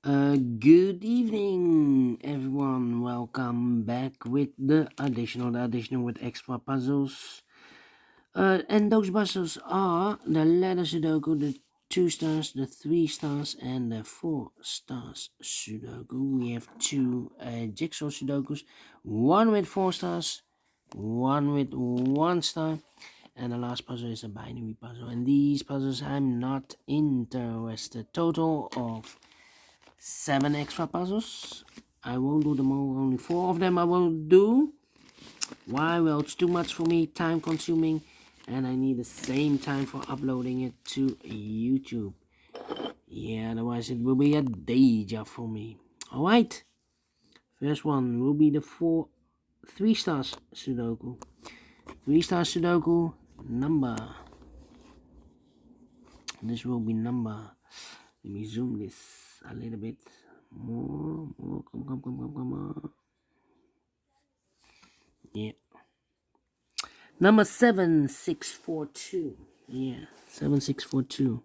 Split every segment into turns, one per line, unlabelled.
Good evening, everyone. Welcome back with the additional with extra puzzles. And those puzzles are the letter Sudoku, the 2 stars, the 3 stars, and the 4 stars Sudoku. We have two jigsaw Sudokus, one with 4 stars, one with 1 star, and the last puzzle is a binary puzzle. And these puzzles I'm not interested. Total of 7 extra puzzles. I won't do them all, only 4 of them I won't do. Why? Well, it's too much for me, time consuming, and I need the same time for uploading it to YouTube. Yeah, otherwise it will be a day job for me. Alright, first one will be the 3 stars Sudoku. 3 stars Sudoku number. This will be number. Let me zoom this a little bit more. Come. Yeah. Number 7642. Yeah, 7642.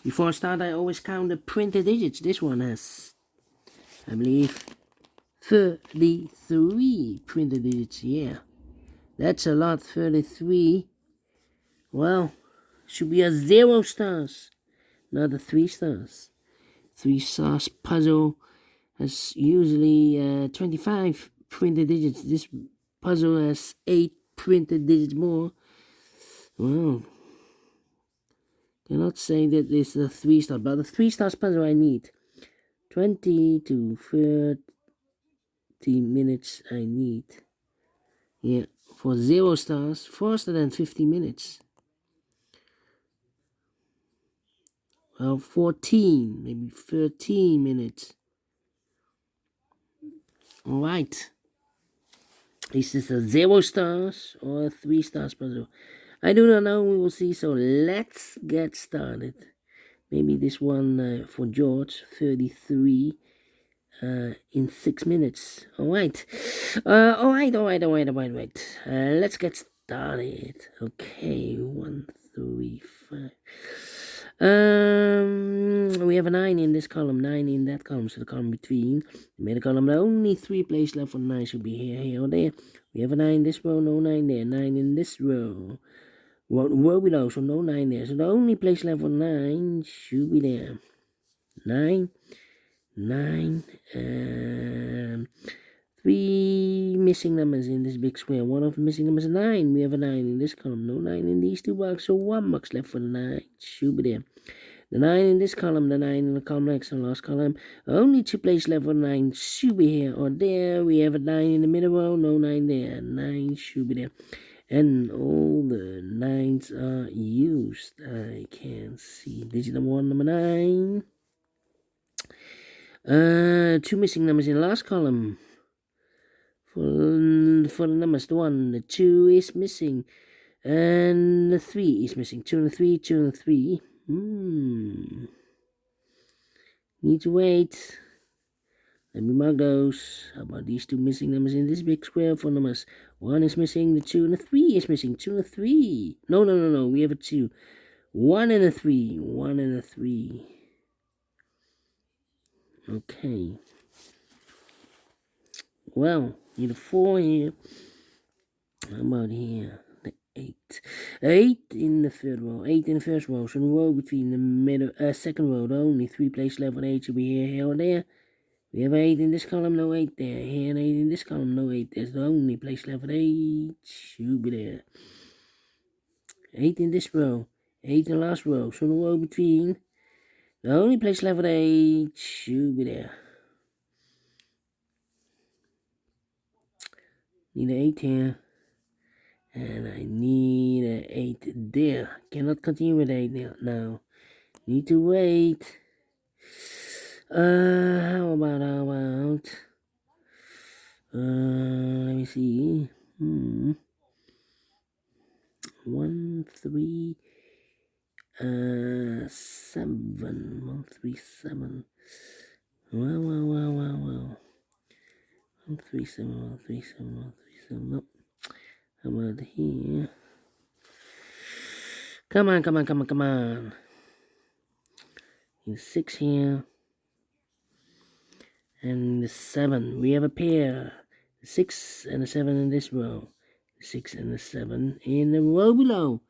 Before I start, I always count the printed digits. This one has, I believe, 33 printed digits. Yeah, that's a lot. 33. Well, should be a 0 stars, not a 3 stars. 3 stars puzzle has usually 25 printed digits. This puzzle has 8 printed digits more. Well, cannot say that it's a 3 star, but the 3 stars puzzle I need 20 to 30 minutes. I need, yeah, for 0 stars, faster than 50 minutes. Well, 14, maybe 13 minutes. All right. Is this a 0 stars or a 3 stars puzzle? I do not know. We will see. So let's get started. Maybe this one for George, 33. In 6 minutes. Alright. Alright. Let's get started. Okay, 1, 3, 5. We have a 9 in this column, 9 in that column, so the column between. We made a column, only 3 places left for the 9 should be here, or there. We have a 9 in this row, no 9 there, 9 in this row. Row below, so no 9 there. So the only place left for 9 should be there. 9. 9 and 3 missing numbers in this big square. One of the missing numbers is 9. We have a 9 in this column, no 9 in these 2 boxes, so 1 box left for the 9. Should be there. The 9 in this column, the 9 in the column next to the last column. Only 2 places left for the 9. Should be here or there. We have a 9 in the middle row, no 9 there. 9 should be there. And all the 9s are used. I can see digit number 1, number 9. 2 missing numbers in the last column. For the numbers, the 1, the 2 is missing, and the 3 is missing. 2 and 3, 2 and 3. Need to wait. Let me mark those. How about these 2 missing numbers in this big square for numbers? 1 is missing, the 2 and the 3 is missing. 2 and the 3. No. We have a 2. 1 and a 3. 1 and a 3. Okay. Well, need a 4 here. How about here? The 8. 8 in the third row. 8 in the first row. So the row between the middle, second row, the only 3 places left on 8 should be here or there. We have 8 in this column, no 8 there. Here and 8 in this column, no 8. There's the only place left for 8 should be there. 8 in this row. 8 in the last row. So the row between, the only place left for 8 should be there. Need an 8 here. And I need an 8 there. Cannot continue with 8 now. Need to wait. How about, let me see. 1, 3, 7. 1, 3, 7. Well. 1, 3, 7, 1, 3, 7, 1, 3, 7. Nope. How about here? Come on, come on, come on, come on. The 6 here. And the 7. We have a pair. The 6 and the 7 in this row. The 6 and the 7 in the row below.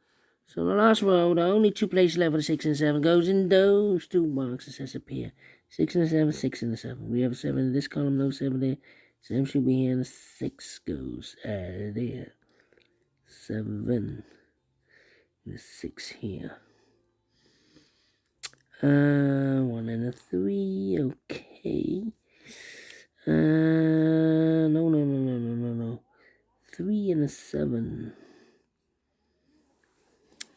So the last row, the only two places left for the 6 and 7 goes in those two boxes as a pair. 6 and the 7, 6 and the 7. We have a 7 in this column, no 7 there. 7 should be here, and the 6 goes there. 7. The 6 here. 1 and a 3, okay. No. 3 and a 7.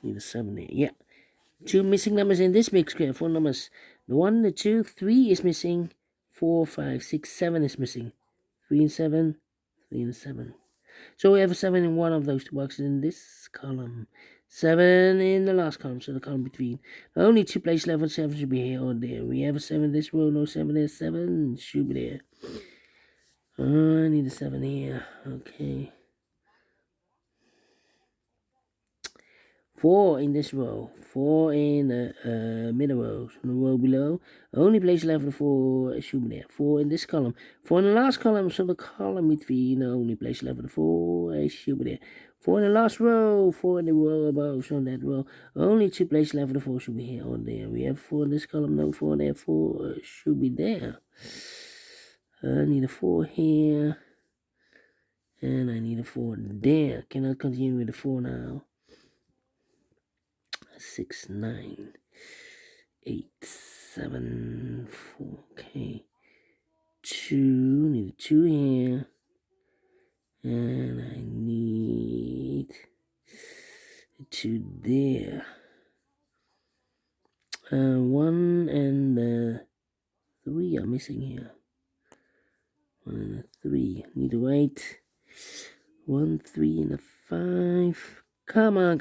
Need a 7 there. Yeah. 2 missing numbers in this big square. 4 numbers. The 1, the 2, 3 is missing. 4, 5, 6, 7 is missing. 3 and 7. 3 and 7. So we have a 7 in one of those two boxes in this column. 7 in the last column, so the column between. Only two places left, 7 should be here or there. We have a 7 in this row, no 7 there. 7 should be there. I need a 7 here. Okay. 4 in this row. 4 in the middle row. So the row below. Only place left for 4 should be there. 4 in this column. 4 in the last column. So the column between. The only place left for 4 should be there. 4 in the last row. 4 in the row above. So that row. Only two places left for the 4 should be here or there. We have 4 in this column. No 4 there. 4 should be there. I need a 4 here. And I need a 4 there. Cannot continue with the 4 now. 6, 9, 8, 7, 4. Okay. 2. Need a 2 here. And I need a 2 there. 1 and 3 are missing here. 1 and 3. Need to wait. 1, 3 and a 5. Come on.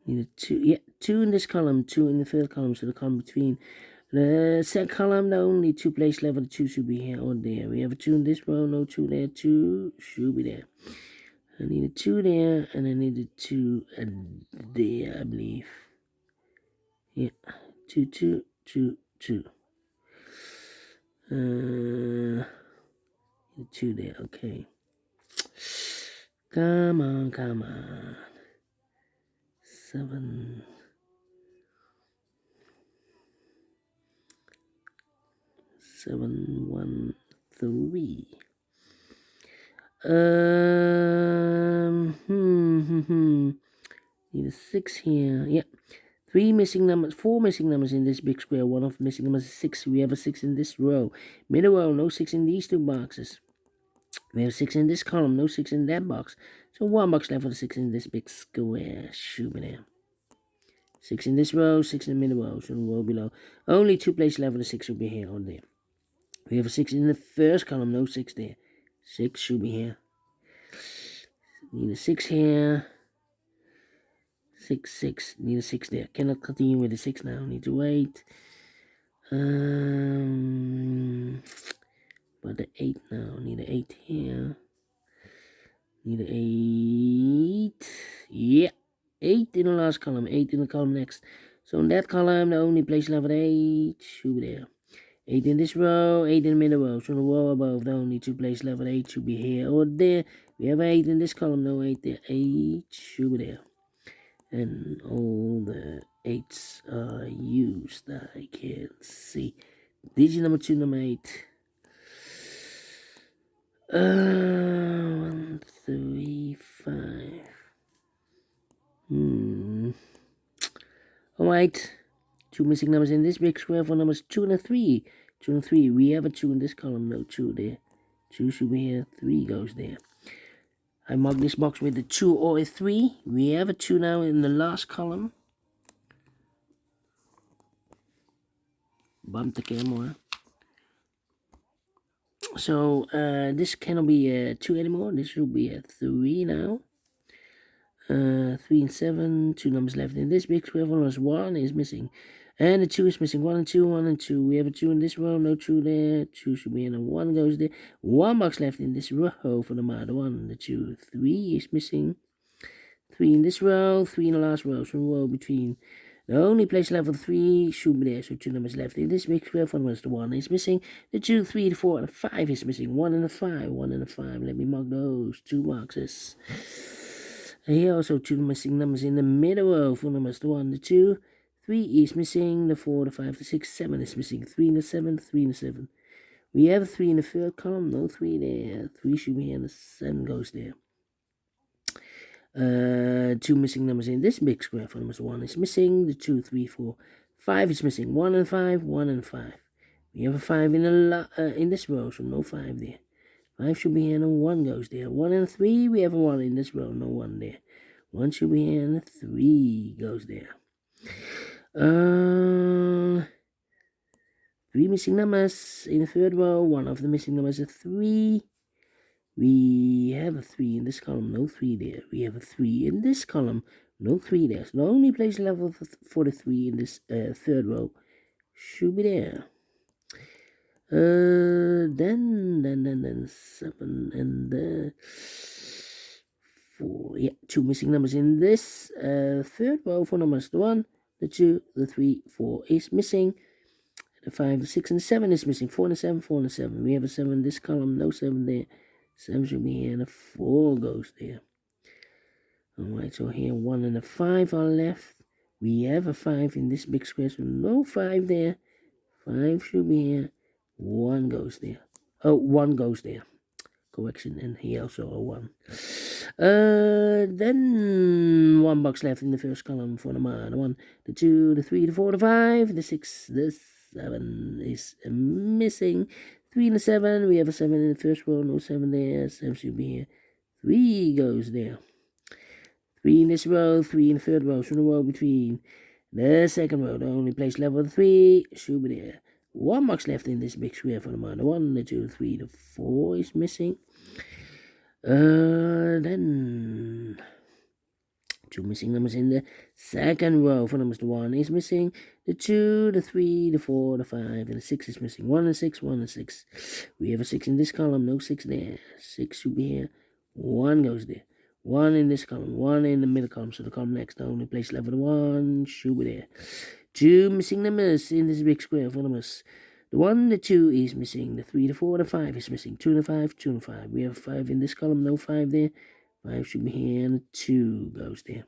Need a 2. Yeah, 2 in this column, 2 in the third column, so the column between. The second column, the only two places left for the 2 should be here or there. We have a 2 in this row, no 2 there, 2 should be there. I need a 2 there, and I need a 2 there, I believe. Yeah, 2, 2, 2, 2. 2 there, okay. Come on. 7. 7, 1, 3. Need a 6 here. Yeah. 3 missing numbers, 4 missing numbers in this big square. One of the missing numbers is 6. We have a 6 in this row. Middle row, no 6 in these two boxes. We have 6 in this column, no 6 in that box. So 1 box left for the 6 in this big square. Should be there. 6 in this row, 6 in the middle row, so the row below. Only 2 places left for the 6 should be here or there. We have a 6 in the first column, no 6 there. 6 should be here. Need a 6 here. 6, 6. Need a 6 there. Cannot continue with the 6 now. Need to wait. But the 8 now. Need an 8 here. Need an 8. Yeah. 8 in the last column. 8 in the column next. So in that column, the only place left for 8 should be there. 8 in this row, 8 in the middle row. So the row above, the only two places left for 8 should be here or there. We have 8 in this column, no 8 there. 8 should be there. And all the 8s are used. I can't see. Digit number 2, number 8. 1, 3, 5. Alright. 2 missing numbers in this big square for numbers 2 and 3. 2 and 3. We have a 2 in this column, no 2 there. 2 should be here, 3 goes there. I mark this box with a 2 or a 3. We have a 2 now in the last column. Bump the camera. So this cannot be a 2 anymore. This will be a 3 now. 3 and 7. 2 numbers left in this big square. One 1 is missing. And the 2 is missing. 1 and 2, 1 and 2. We have a 2 in this row, no 2 there. 2 should be in, and 1 goes there. 1 box left in this row for the matter. 1, the 2, 3 is missing. 3 in this row, 3 in the last row. So row between. The only place level 3 should be there, so 2 numbers left. In this big square, for the 1 is missing. The 2, 3, the 4, and the 5 is missing. 1 and a 5, 1 and a 5. Let me mark those 2 boxes. And here also 2 missing numbers in the middle row. For numbers the 1, the 2, 3 is missing. The 4, the 5, the 6, 7 is missing. 3 and the 7, 3 and the 7. We have 3 in the third column, no 3 there. 3 should be here, and the 7 goes there. 2 missing numbers in this big square. For numbers 1 is missing. The 2, 3, 4, 5 is missing. 1 and 5, 1 and 5. We have a 5 in this row, so no 5 there. 5 should be here, and a 1 goes there. 1 and 3, we have a 1 in this row, no 1 there. 1 should be here, and a 3 goes there. 3 missing numbers in the third row. 1 of the missing numbers is a 3. We have a 3 in this column, no 3 there. We have a 3 in this column, no 3 there. So the only place level for the 3 in this third row should be there. Then 7 and 4. Yeah, 2 missing numbers in this third row. For numbers the 1, the 2, the 3, 4 is missing. The 5, the 6, and the 7 is missing. 4 and the 7, 4 and the 7. We have a 7 in this column, no 7 there. 7 should be here, and a 4 goes there. Alright, so here 1 and a 5 are left. We have a 5 in this big square, so no 5 there. 5 should be here. 1 goes there. Oh, 1 goes there. Correction, and here also a 1. Then 1 box left in the first column for the 1, the 2, the 3, the 4, the 5, the 6, the 7 is missing. 3 and the 7, we have a 7 in the first row, no 7 there. 7 should be here. 3 goes there. 3 in this row, 3 in the third row, so the row between. The second row, the only place level 3 should be there. 1 box left in this big square for the 1, the 2, 3, the 4 is missing. Then 2 missing numbers in the second row. For numbers the 1 is missing. The 2, the 3, the 4, the 5, and the 6 is missing. 1 and 6, 1 and 6. We have a 6 in this column, no 6 there. 6 should be here. 1 goes there. 1 in this column, 1 in the middle column. So the column next, the only place level 1 should be there. 2 missing numbers in this big square. For numbers the 1, the 2 is missing. The 3, the 4, the 5 is missing. 2 and the 5, 2 and 5. We have 5 in this column, no 5 there. 5 should be here, and a 2 goes there.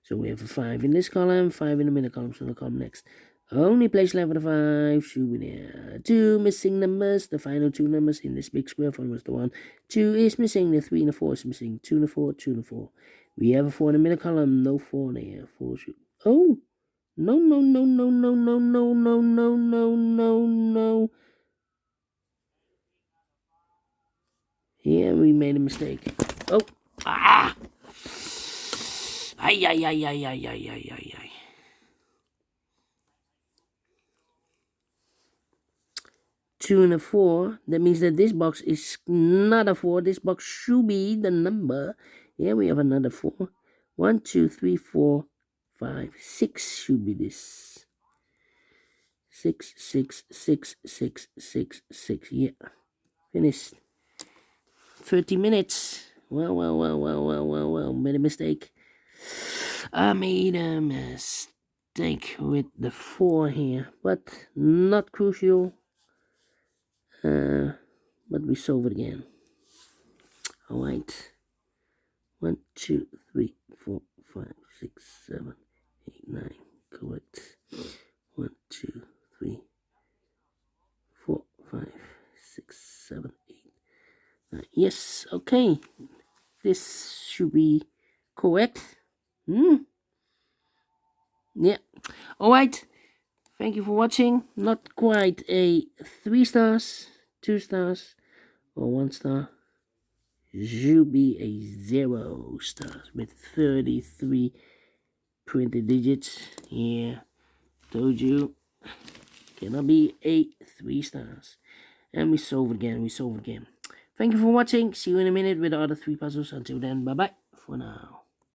So we have a 5 in this column, 5 in the middle column, so the column next. Only place level 5 should be there. 2 missing numbers, the final 2 numbers in this big square. For numbers the 1, 2 is missing. The 3 and the 4 is missing. 2 and the 4, 2 and the 4. We have a 4 in the middle column, no 4 there. 4 should. Oh! No. Here we made a mistake. Oh! Ah! Ay. 2 and a 4. That means that this box is not a 4. This box should be the number. Here we have another 4. 1, 2, 3, 4, 5, 6 should be this. 6. Yeah. Finished. 30 minutes. Well. Made a mistake. I made a mistake with the 4 here, but not crucial. But we solve it again. Alright. 1, 2, 3, 4, 5, 6, 7, 8, 9. Correct. 1, 2, 3, 4, 5, 6, 7, 8, 9. Yes, okay. This should be correct. Yeah. Alright. Thank you for watching. Not quite a 3 stars, 2 stars, or 1 star. Should be a 0 stars with 33 printed digits. Yeah. Told you. Cannot be a 3 stars. And we solve it again. Thank you for watching. See you in a minute with the other 3 puzzles. Until then, bye-bye for now.